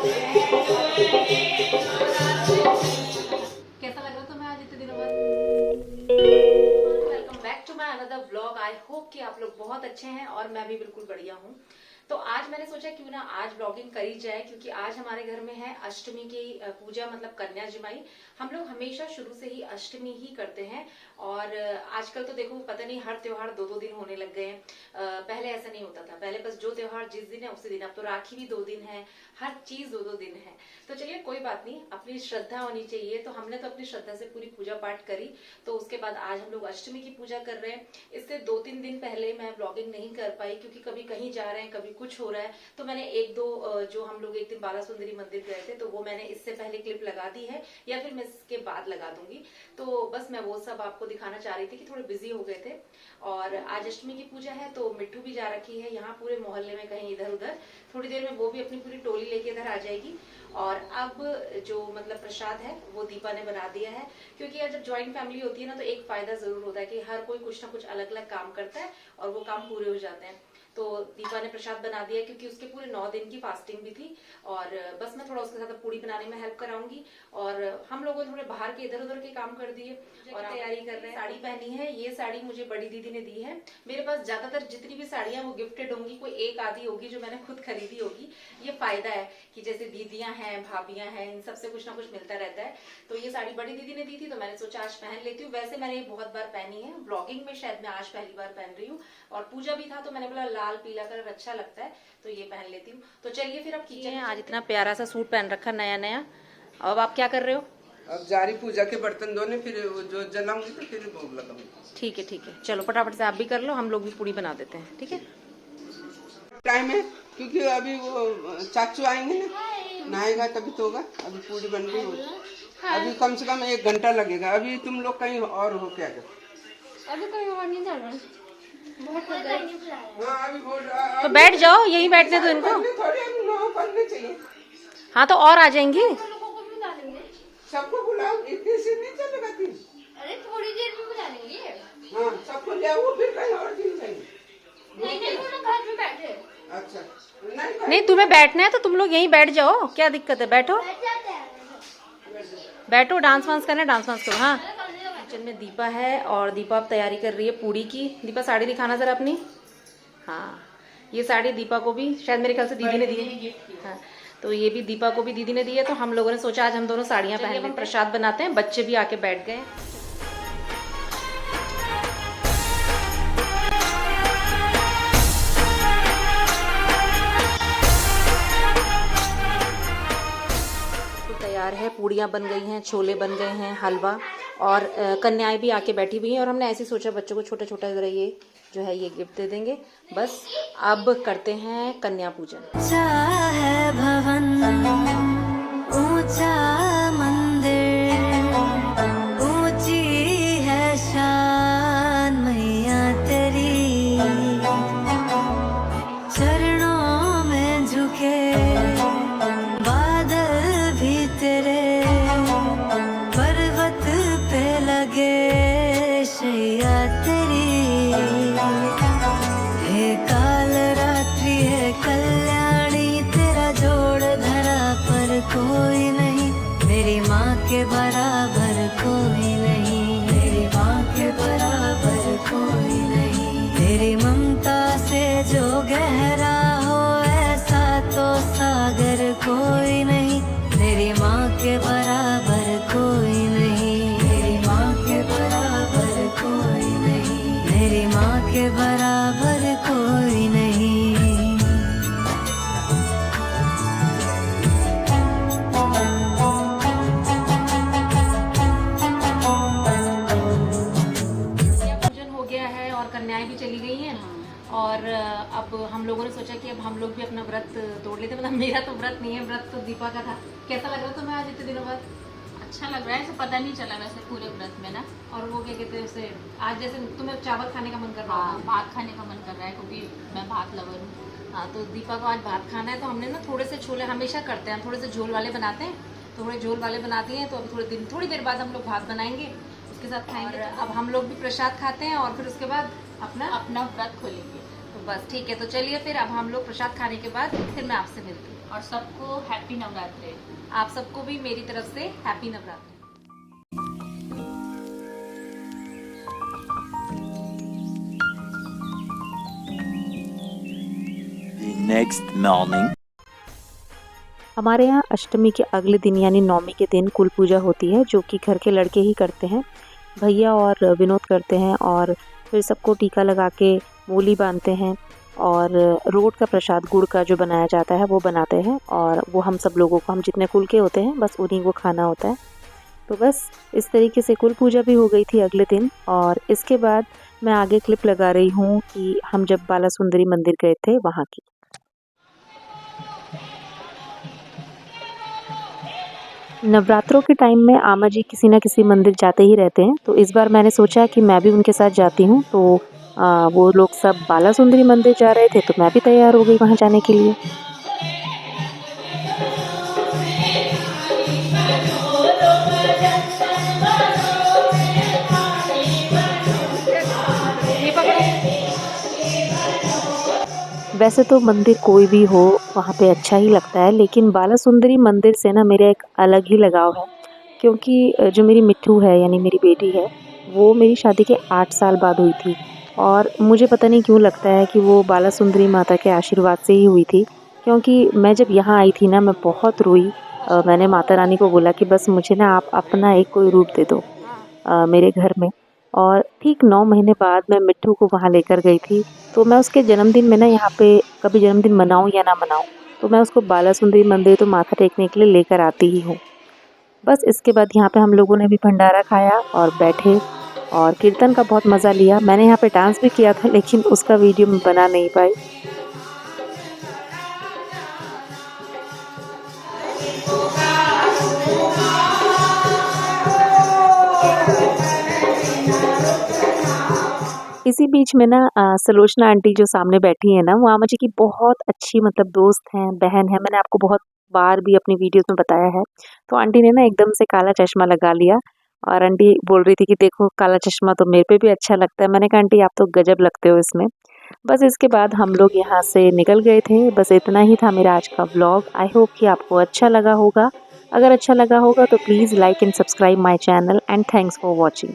कैसा लग रहा तुम्हें आज इतने दिनों बाद? Welcome back to my another vlog. I hope कि आप लोग बहुत अच्छे हैं और मैं भी बिल्कुल बढ़िया हूँ। तो आज मैंने सोचा क्यों ना आज व्लॉगिंग करी जाए, क्योंकि आज हमारे घर में है अष्टमी की पूजा, मतलब कन्या जमाई। हम लोग हमेशा शुरू से ही अष्टमी ही करते हैं और आजकल तो देखो पता नहीं हर त्योहार दो दो दिन होने लग गए हैं। पहले ऐसा नहीं होता था, पहले बस जो त्योहार जिस दिन है उसी दिन। अब तो राखी भी 2 दिन है, हर चीज 2-2 दिन है। तो चलिए कोई बात नहीं, अपनी श्रद्धा होनी चाहिए। तो हमने तो अपनी श्रद्धा से पूरी पूजा पाठ करी। तो उसके बाद आज हम लोग अष्टमी की पूजा कर रहे हैं। इससे 2-3 दिन पहले मैं व्लॉगिंग नहीं कर पाई, क्योंकि कभी कहीं जा रहे हैं, कभी कुछ हो रहा है। तो मैंने 1-2 जो हम लोग एक दिन बाला सुंदरी मंदिर गए थे, तो वो मैंने इससे पहले क्लिप लगा दी है, या फिर मैं इसके बाद लगा दूंगी। तो बस मैं वो सब आपको दिखाना चाह रही थी कि थोड़े बिजी हो गए थे। और आज अष्टमी की पूजा है तो मिट्टू भी जा रखी है यहाँ पूरे मोहल्ले में कहीं इधर उधर। थोड़ी देर में वो भी अपनी पूरी टोली लेके इधर आ जाएगी। और अब जो मतलब प्रसाद है वो दीपा ने बना दिया है, क्योंकि यार जब ज्वाइंट फैमिली होती है ना तो एक फायदा जरूर होता है कि हर कोई कुछ ना कुछ अलग अलग काम करता है और वो काम पूरे हो जाते हैं। तो दीपा ने प्रसाद बना दिया, क्योंकि उसके पूरे 9 दिन की फास्टिंग भी थी। और बस मैं थोड़ा उसके साथ पूड़ी बनाने में हेल्प कराऊंगी। और हम लोगों ने थोड़े बाहर के इधर उधर के काम कर दिए और तैयारी कर रहे हैं। साड़ी पहनी है, ये साड़ी मुझे बड़ी दीदी ने दी है। मेरे पास ज्यादातर जितनी भी साड़ियां वो गिफ्टेड होंगी, कोई एक आधी होगी जो मैंने खुद खरीदी होगी। ये फायदा है कि जैसे दीदियां हैं, भाभियां हैं, इन सबसे कुछ ना कुछ मिलता रहता है। तो ये साड़ी बड़ी दीदी ने दी थी, तो मैंने सोचा आज पहन लेती हूँ। वैसे मैंने बहुत बार पहनी है, ब्लॉगिंग में शायद मैं आज पहली बार पहन रही हूँ। और पूजा भी था तो मैंने बोला लाल पीला कलर अच्छा लगता है तो ये पहन लेती हूँ। तो चलिए फिर अब किचन। आज इतना प्यारा सा सूट पहन रखा नया नया। अब आप क्या कर रहे हो? अब जारी पूजा के बर्तन धोने, फिर जो जलाऊंगी तो फिर भोग लगाऊंगी। ठीक है ठीक है, चलो फटाफट से आप भी कर लो, हम लोग भी पूड़ी बना देते हैं। ठीक है, टाइम है क्योंकि अभी वो चाचू आएंगे ना, नहाएगा तभी तो होगा। अभी पूरी बन रही हो, अभी कम से कम 1 घंटा लगेगा। अभी तुम लोग कहीं और हो क्या? अभी कोई और नहीं जाना, बहुत हो गया। हाँ अभी तो बैठ जाओ, यहीं बैठने दो इनको। करने चाहिए। हाँ तो और आ जाएंगी। लोगों को भी बुला लेंगे, सबको बुलाओ, इतनी से नहीं चलेगा। अरे थोड़ी देर में बुला लेंगे। हाँ सबको ले आओ, फिर कहीं और दिन चाहिए। नहीं वो लोग घर में बैठे। अच्छा नहीं तुम्हें बैठना है तो तुम लोग यहीं बैठ जाओ, क्या दिक्कत है? बैठो बैठ जाते हैं। बैठो, डांस वांस करना है डांस वांस करो। हाँ, किचन में दीपा है और दीपा अब तैयारी कर रही है पूड़ी की। दीपा साड़ी दिखाना जरा अपनी। हाँ ये साड़ी दीपा को भी शायद मेरे ख्याल से दीदी ने दी है। हाँ तो ये भी दीपा को भी दीदी ने दी है। तो हम लोगों ने सोचा आज हम दोनों साड़ियाँ पहन लें, प्रसाद बनाते हैं। बच्चे भी आके बैठ गए। तैयार है, पूड़ियाँ बन गई हैं, छोले बन गए हैं, हलवा, और कन्याएं भी आके बैठी हुई हैं। और हमने ऐसे सोचा बच्चों को छोटा छोटा जरा ये जो है ये गिफ्ट दे देंगे। बस अब करते हैं कन्या पूजन। ऊंचा है भवन, ऊंचा मंदिर, ऊंची है शान मैया तेरी, चरणों में झुके बादल भी तेरे, पर्वत पे लगे शैया तेरी। हे काल रात्रि है कल्याणी, तेरा जोड़ धरा पर कोई नहीं, मेरी माँ के बराबर कोई नहीं, मेरी माँ के बराबर कोई नहीं। तेरी ममता से जो गहरा हो ऐसा तो सागर कोई नहीं, मेरी माँ के बराबर कोई नहीं, मेरी माँ के बराबर कोई नहीं, मेरी माँ के बराबर कोई नहीं। पूजन हो गया है और कन्याएं भी चली गई हैं। और अब हम लोगों ने सोचा कि अब हम लोग भी अपना व्रत तोड़ लेते। मतलब मेरा तो व्रत नहीं है, व्रत तो दीपा का था। कैसा लग रहा तुम्हें आज इतने दिनों बाद? अच्छा लग रहा है, ऐसे पता नहीं चला वैसे पूरे व्रत में ना। और वो क्या कहते हैं उसे, आज जैसे तुम्हें चावल खाने का मन कर रहा हाँ है? भात खाने का मन कर रहा है क्योंकि मैं भात लवर हूँ। हाँ तो दीपा को आज भात खाना है। तो हमने ना थोड़े से छोले हमेशा करते हैं, हम थोड़े से झोल वाले बनाते हैं, थोड़े झोल वाले बनाती हैं। तो अब थोड़ी देर बाद हम लोग भात बनाएंगे, उसके साथ खाएंगे। अब हम लोग भी प्रसाद खाते हैं और फिर उसके बाद अपना व्रत खोलेंगे। तो बस ठीक है। तो चलिए फिर अब हम लोग प्रसाद खाने के बाद फिर मैं आपसे मिलती हूँ। और सबको हैप्पी नवरात्रि। आप सबको भी मेरी तरफ से हैप्पी नवरात्रि। Next morning. हमारे यहाँ अष्टमी के अगले दिन यानी नवमी के दिन कुल पूजा होती है, जो कि घर के लड़के ही करते हैं। भैया और विनोद करते हैं और फिर सबको टीका लगा के मूली बांधते हैं और रोट का प्रसाद गुड़ का जो बनाया जाता है वो बनाते हैं और वो हम सब लोगों को, हम जितने कुल के होते हैं बस उन्हीं को खाना होता है। तो बस इस तरीके से कुल पूजा भी हो गई थी अगले दिन। और इसके बाद मैं आगे क्लिप लगा रही हूँ कि हम जब बाला सुंदरी मंदिर गए थे वहाँ की। नवरात्रों के टाइम में आमा जी किसी न किसी मंदिर जाते ही रहते हैं, तो इस बार मैंने सोचा कि मैं भी उनके साथ जाती हूँ। तो वो लोग सब बाला सुंदरी मंदिर जा रहे थे तो मैं भी तैयार हो गई वहाँ जाने के लिए। वैसे तो मंदिर कोई भी हो वहाँ पे अच्छा ही लगता है, लेकिन बाला सुंदरी मंदिर से ना मेरा एक अलग ही लगाव है, क्योंकि जो मेरी मिट्ठू है यानी मेरी बेटी है, वो मेरी शादी के 8 साल बाद हुई थी। और मुझे पता नहीं क्यों लगता है कि वो बाला सुंदरी माता के आशीर्वाद से ही हुई थी, क्योंकि मैं जब यहाँ आई थी ना मैं बहुत रोई। मैंने माता रानी को बोला कि बस मुझे ना आप अपना एक कोई रूप दे दो मेरे घर में। और ठीक 9 महीने बाद मैं मिट्ठू को वहाँ लेकर गई थी। तो मैं उसके जन्मदिन में ना यहाँ पे कभी जन्मदिन मनाऊँ या ना मनाऊँ, तो मैं उसको बाला सुंदरी मंदिर तो माथा टेकने के लिए लेकर आती ही हूँ। बस इसके बाद यहाँ पे हम लोगों ने भी भंडारा खाया और बैठे और कीर्तन का बहुत मज़ा लिया। मैंने यहाँ पे डांस भी किया था, लेकिन उसका वीडियो मैं बना नहीं पाई। इसी बीच में ना सलोचना आंटी जो सामने बैठी है ना, वो आमा जी की बहुत अच्छी मतलब दोस्त हैं, बहन है। मैंने आपको बहुत बार भी अपनी वीडियोस में बताया है। तो आंटी ने ना एकदम से काला चश्मा लगा लिया और आंटी बोल रही थी कि देखो काला चश्मा तो मेरे पे भी अच्छा लगता है। मैंने कहा आंटी आप तो गजब लगते हो इसमें। बस इसके बाद हम लोग यहाँ से निकल गए थे। बस इतना ही था मेरा आज का व्लॉग। आई होप कि आपको अच्छा लगा होगा। अगर अच्छा लगा होगा तो please like and subscribe my channel and thanks for watching.